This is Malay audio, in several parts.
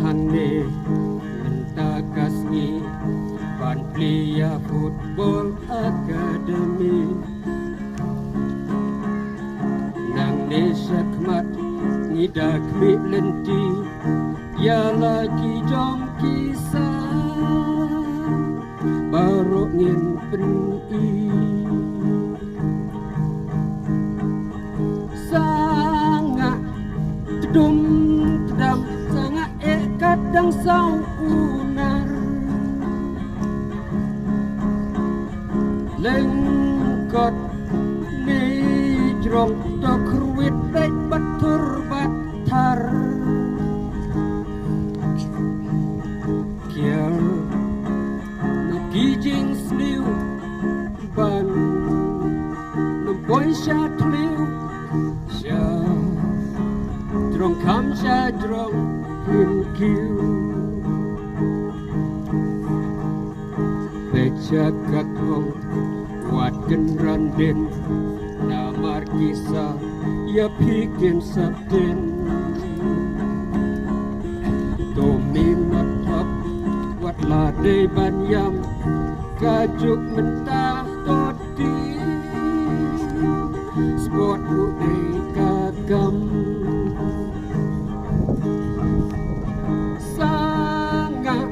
hane mentakasni Ban Plia Football Academy Nang nesakmat ngidak mi lenti Ya lagi jom kisah Baru ngin peni Sangat tedum tedam Sangat kadang sang unar Lengkot ni jrong tok ruwit baik batur batar Kial Gijing sliu ban Lempoi sya tliu Sya Drong kam sya drong Hin kiu Beca katong Wat genranden Namar kisah Ya bikin sabden Tomi matap Wat ladai banyam Kajuk mentah todi Sport ude kagam Sangat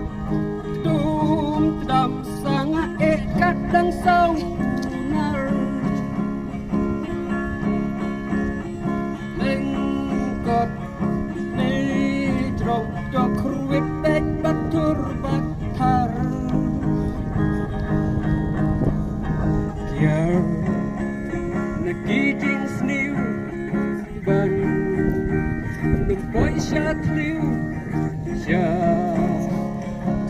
tum dam Sangat kadang saunar Lengkot ni drong dok ruwit bek batur batar Kiar Nagijing sniu Ban Lempoi sya tliu Sya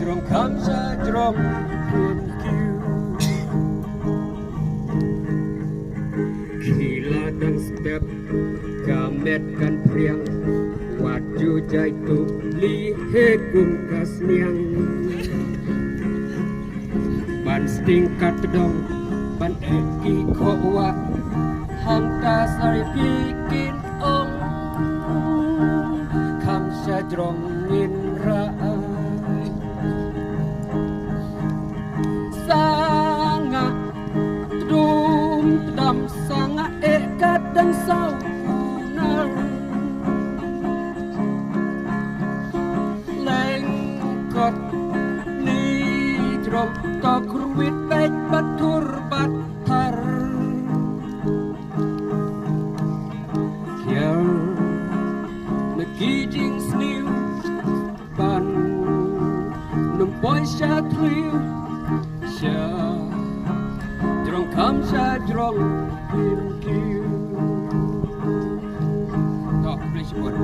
Drong kam sya drong Hin kiu Gila dan step Kamet kan priang Waju jaitu Lihe kumkas niang Ban stingkat dong Ban eki kowa Hangta sari bikin om Kam syajrong inraan Sangat Tedum tedam Sangat kadang saunar Lengkot Ni drong tok ruwit baik batur batar Kial Nagijing sniu Ban Lempoi sya tliu Sya Drong kam sya drong Hin kiu Tak boleh sebut